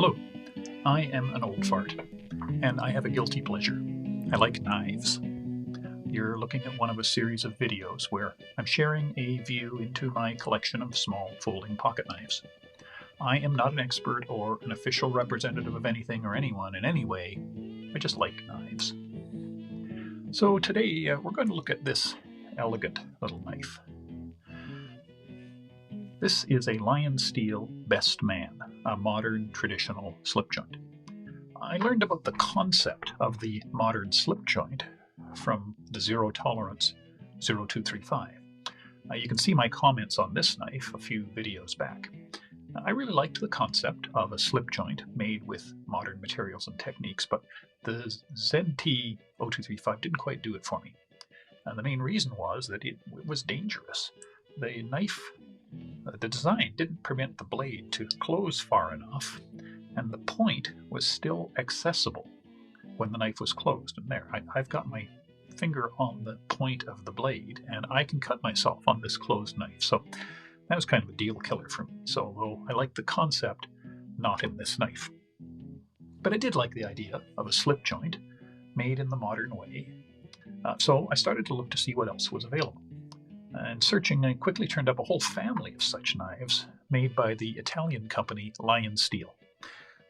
Hello, I am an old fart, and I have a guilty pleasure. I like knives. You're looking at one of a series of videos where I'm sharing a view into my collection of small folding pocket knives. I am not an expert or an official representative of anything or anyone in any way. I just like knives. So today we're going to look at this elegant little knife. This is a Lion Steel Best Man, a modern traditional slip joint. I learned about the concept of the modern slip joint from the Zero Tolerance 0235. You can see my comments on this knife a few videos back. I really liked the concept of a slip joint made with modern materials and techniques, but the ZT 0235 didn't quite do it for me. And the main reason was that it was dangerous. The knife, the design didn't permit the blade to close far enough, and the point was still accessible when the knife was closed. And there, I've got my finger on the point of the blade, and I can cut myself on this closed knife. So that was kind of a deal killer for me. So although I like the concept, not in this knife. But I did like the idea of a slip joint made in the modern way. So I started to look to see what else was available. And searching, I quickly turned up a whole family of such knives made by the Italian company Lion Steel.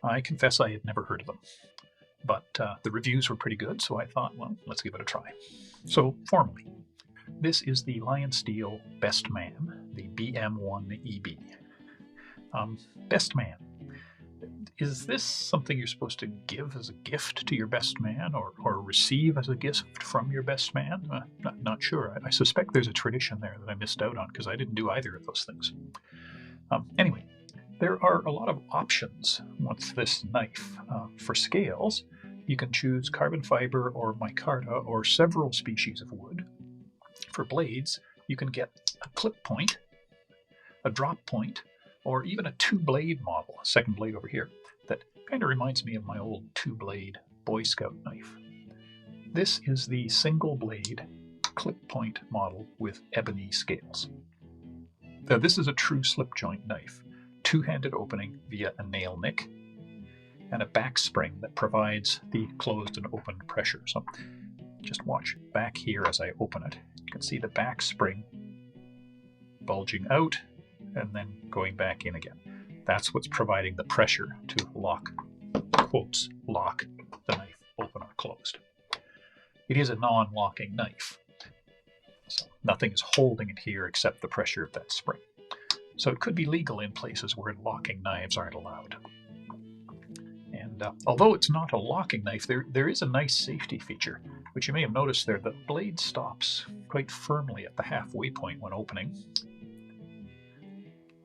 I confess I had never heard of them, but the reviews were pretty good, so I thought, well, let's give it a try. So formally, this is the Lion Steel Best Man, the BM1EB. Best Man. Is this something you're supposed to give as a gift to your best man or receive as a gift from your best man? Not sure. I suspect there's a tradition there that I missed out on because I didn't do either of those things. Anyway, there are a lot of options with this knife. For scales, you can choose carbon fiber or micarta or several species of wood. For blades, you can get a clip point, a drop point, or even a two-blade model, a second blade over here, that kind of reminds me of my old two-blade Boy Scout knife. This is the single-blade clip point model with ebony scales. Now, this is a true slip joint knife, two-handed opening via a nail nick, and a back spring that provides the closed and opened pressure. So just watch back here as I open it. You can see the back spring bulging out and then going back in again. That's what's providing the pressure to lock, quotes, lock the knife open or closed. It is a non-locking knife, so nothing is holding it here except the pressure of that spring. So it could be legal in places where locking knives aren't allowed. And although it's not a locking knife, there is a nice safety feature, which you may have noticed there. The blade stops quite firmly at the halfway point when opening.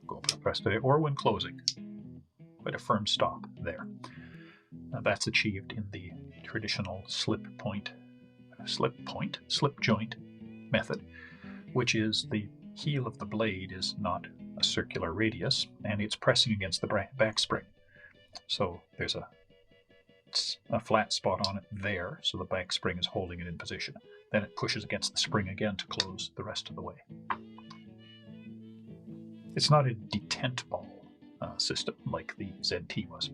Go over the press today, or when closing. Quite a firm stop there. That's achieved in the traditional slip joint method, which is the heel of the blade is not a circular radius, and it's pressing against the back spring. So there's a flat spot on it there, so the back spring is holding it in position. Then it pushes against the spring again to close the rest of the way. It's not a detent ball system like the ZT was.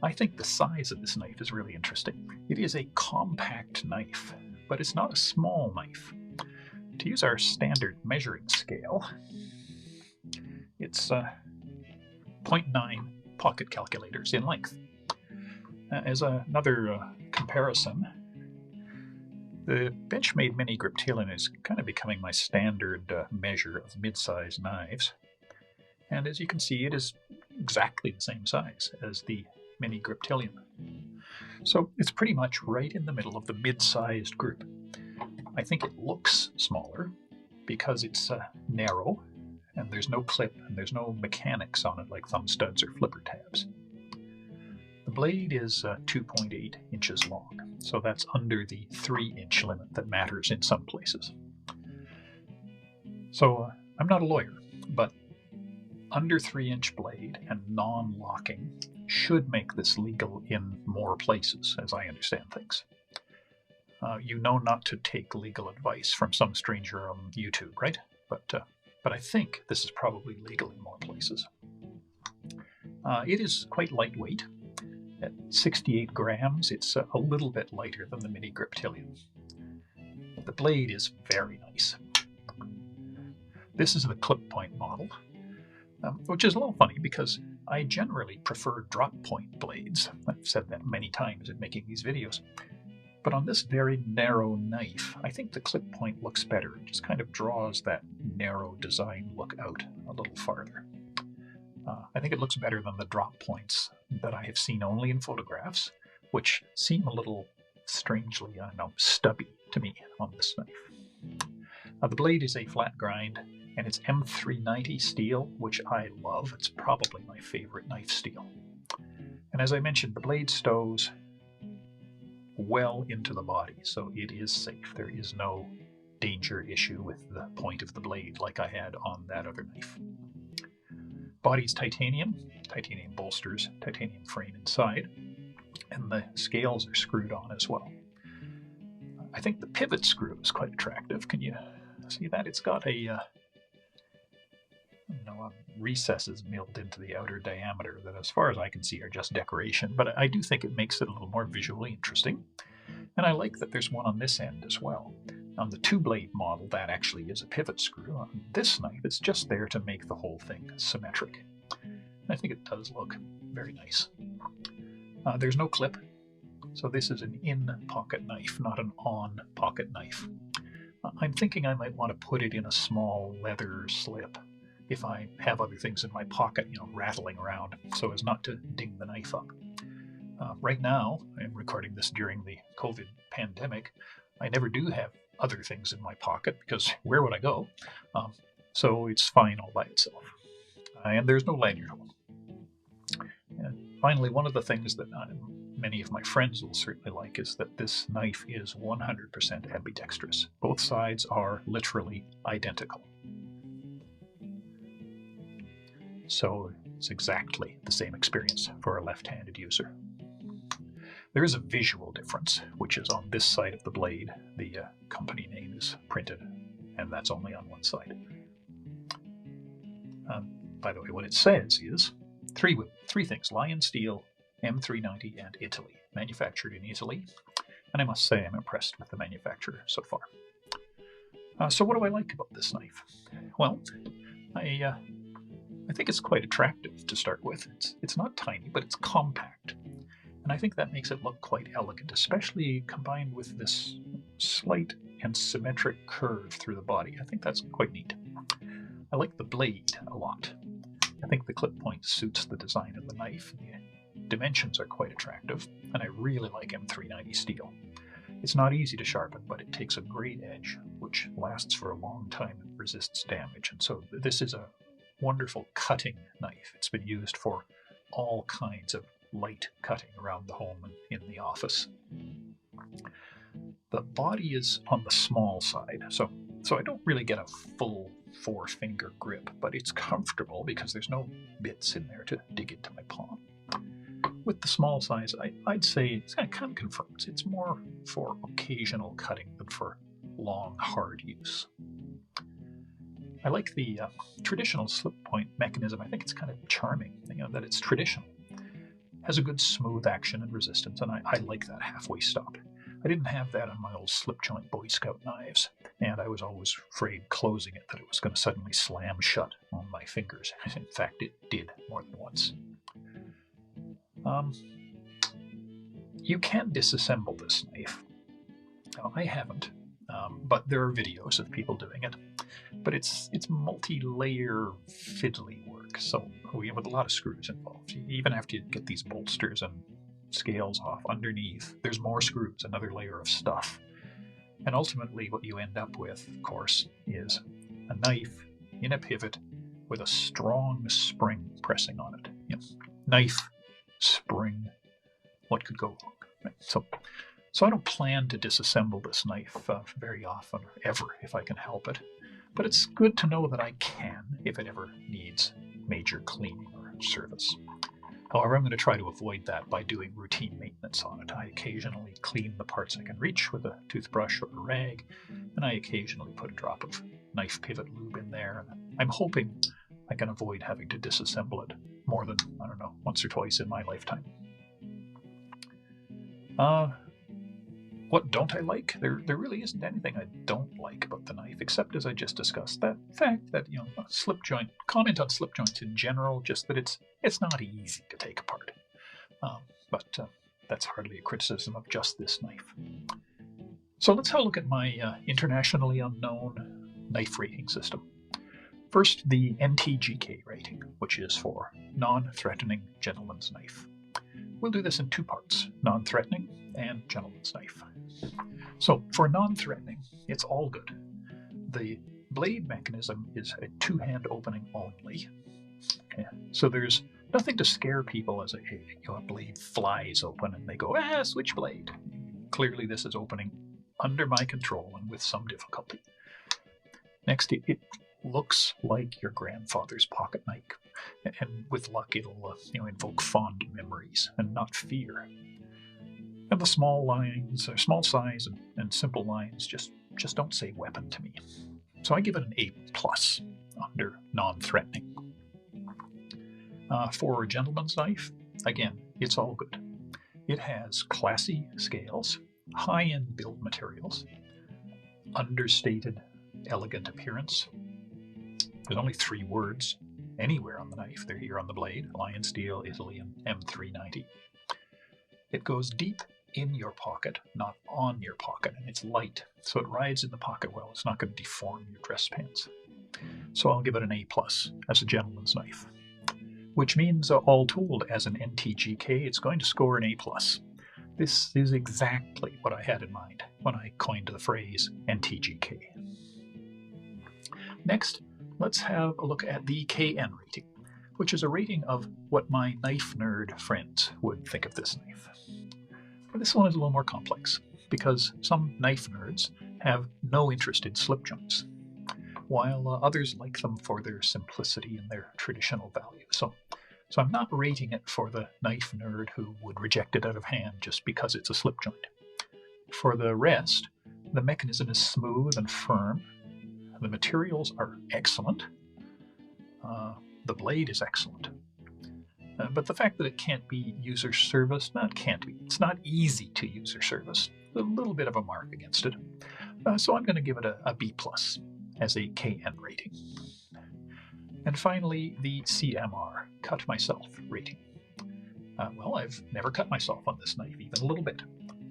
I think the size of this knife is really interesting. It is a compact knife, but it's not a small knife. To use our standard measuring scale, it's 0.9 pocket calculators in length. As another comparison, the Benchmade Mini Griptilian is kind of becoming my standard measure of mid-size knives. And as you can see, it is exactly the same size as the Mini Griptilian. So it's pretty much right in the middle of the mid-sized group. I think it looks smaller because it's narrow, and there's no clip, and there's no mechanics on it like thumb studs or flipper tabs. The blade is 2.8 inches long, so that's under the 3-inch limit that matters in some places. So I'm not a lawyer, but under 3-inch blade and non-locking should make this legal in more places, as I understand things. You know not to take legal advice from some stranger on YouTube, right? But I think this is probably legal in more places. It is quite lightweight. At 68 grams, it's a little bit lighter than the Mini Griptilian. The blade is very nice. This is the clip point model, which is a little funny because I generally prefer drop point blades. I've said that many times in making these videos. But on this very narrow knife, I think the clip point looks better. It just kind of draws that narrow design look out a little farther. I think it looks better than the drop points that I have seen only in photographs, which seem a little strangely, stubby to me on this knife. The blade is a flat grind, and it's M390 steel, which I love. It's probably my favorite knife steel. And as I mentioned, the blade stows well into the body, so it is safe. There is no danger issue with the point of the blade like I had on that other knife. Body's titanium bolsters, titanium frame inside, and the scales are screwed on as well. I think the pivot screw is quite attractive. Can you see that? It's got a recesses milled into the outer diameter that, as far as I can see, are just decoration, but I do think it makes it a little more visually interesting. And I like that there's one on this end as well. On the two-blade model, that actually is a pivot screw. On this knife, it's just there to make the whole thing symmetric. And I think it does look very nice. There's no clip, so this is an in-pocket knife, not an on-pocket knife. I'm thinking I might want to put it in a small leather slip if I have other things in my pocket, rattling around, so as not to ding the knife up. Right now, I'm recording this during the COVID pandemic. I never do have other things in my pocket because where would I go? So it's fine all by itself. And there's no lanyard hole. And finally, one of the things that many of my friends will certainly like is that this knife is 100% ambidextrous. Both sides are literally identical. So it's exactly the same experience for a left-handed user. There is a visual difference, which is on this side of the blade. The company name is printed, and that's only on one side. By the way, what it says is three things: Lion Steel, M390, and Italy. Manufactured in Italy. And I must say I'm impressed with the manufacturer so far. So what do I like about this knife? Well, I think it's quite attractive to start with. It's not tiny, but it's compact. And I think that makes it look quite elegant, especially combined with this slight and symmetric curve through the body. I think that's quite neat. I like the blade a lot. I think the clip point suits the design of the knife. The dimensions are quite attractive, and I really like M390 steel. It's not easy to sharpen, but it takes a great edge, which lasts for a long time and resists damage. And so this is a wonderful cutting knife. It's been used for all kinds of light cutting around the home and in the office. The body is on the small side, so I don't really get a full 4-finger grip, but it's comfortable because there's no bits in there to dig into my palm. With the small size, I'd say it kind of confirms it's more for occasional cutting than for long, hard use. I like the traditional slip point mechanism. I think it's kind of charming, that it's traditional. Has a good smooth action and resistance, and I like that halfway stop. I didn't have that on my old slip joint Boy Scout knives, and I was always afraid closing it that it was going to suddenly slam shut on my fingers. In fact, it did more than once. You can disassemble this knife. Now, I haven't, but there are videos of people doing it. But it's multi-layer fiddly work, so with a lot of screws involved. Even after you get these bolsters and scales off underneath, there's more screws, another layer of stuff. And ultimately what you end up with, of course, is a knife in a pivot with a strong spring pressing on it. Knife, spring, what could go wrong? Right? So I don't plan to disassemble this knife very often, or ever, if I can help it. But it's good to know that I can if it ever needs major cleaning or service. However, I'm going to try to avoid that by doing routine maintenance on it. I occasionally clean the parts I can reach with a toothbrush or a rag, and I occasionally put a drop of knife pivot lube in there. And I'm hoping I can avoid having to disassemble it more more than, I don't know, once or twice in my lifetime. What don't I like? There really isn't anything I don't like about the knife, except, as I just discussed, that fact that, slip joint, comment on slip joints in general, just that it's not easy to take apart. But that's hardly a criticism of just this knife. So let's have a look at my internationally unknown knife rating system. First, the NTGK rating, which is for non-threatening gentleman's knife. We'll do this in two parts, non-threatening and gentleman's knife. So for non-threatening, it's all good. The blade mechanism is a two-hand opening only. Okay. So there's nothing to scare people as a blade flies open and they go, switchblade. Clearly this is opening under my control and with some difficulty. Next, it looks like your grandfather's pocket knife, and with luck it'll invoke fond memories and not fear. And the small lines, or small size and simple lines just don't say weapon to me. So I give it an A+ under non-threatening. For a gentleman's knife, again, it's all good. It has classy scales, high-end build materials, understated, elegant appearance. There's only 3 words anywhere on the knife. They're here on the blade: Lion Steel, Italy, and M390. It goes deep in your pocket, not on your pocket, and it's light, so it rides in the pocket well. It's not going to deform your dress pants. So I'll give it an A+ as a gentleman's knife, which means, all told, as an NTGK, it's going to score an A+. This is exactly what I had in mind when I coined the phrase NTGK. Next, let's have a look at the KN rating, which is a rating of what my knife nerd friends would think of this knife. But this one is a little more complex, because some knife nerds have no interest in slip joints, while others like them for their simplicity and their traditional value. So I'm not rating it for the knife nerd who would reject it out of hand just because it's a slip joint. For the rest, the mechanism is smooth and firm. The materials are excellent. The blade is excellent. But the fact that it can't be user serviced, it's not easy to user service. A little bit of a mark against it. So I'm going to give it a B+ as a KN rating. And finally, the CMR, cut myself rating. Well, I've never cut myself on this knife, even a little bit,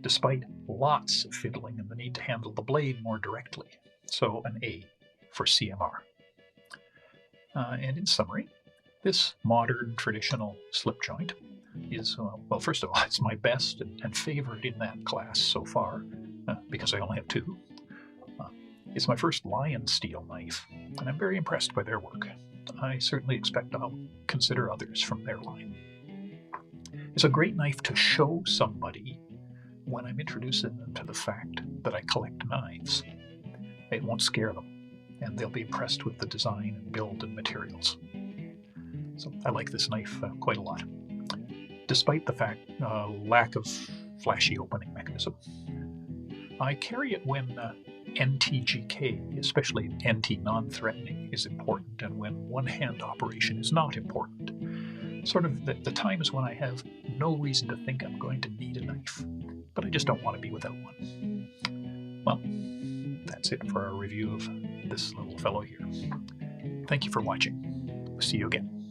despite lots of fiddling and the need to handle the blade more directly. So an A for CMR. And in summary, this modern traditional slip joint is, well, first of all, it's my best and favorite in that class so far, because I only have 2. It's my first Lion Steel knife, and I'm very impressed by their work. I certainly expect I'll consider others from their line. It's a great knife to show somebody when I'm introducing them to the fact that I collect knives. It won't scare them, and they'll be impressed with the design and build and materials. So I like this knife quite a lot, despite the lack of flashy opening mechanism. I carry it when NTGK, especially NT non-threatening, is important, and when one-hand operation is not important. Sort of the times when I have no reason to think I'm going to need a knife, but I just don't want to be without one. Well, that's it for our review of this little fellow here. Thank you for watching. See you again.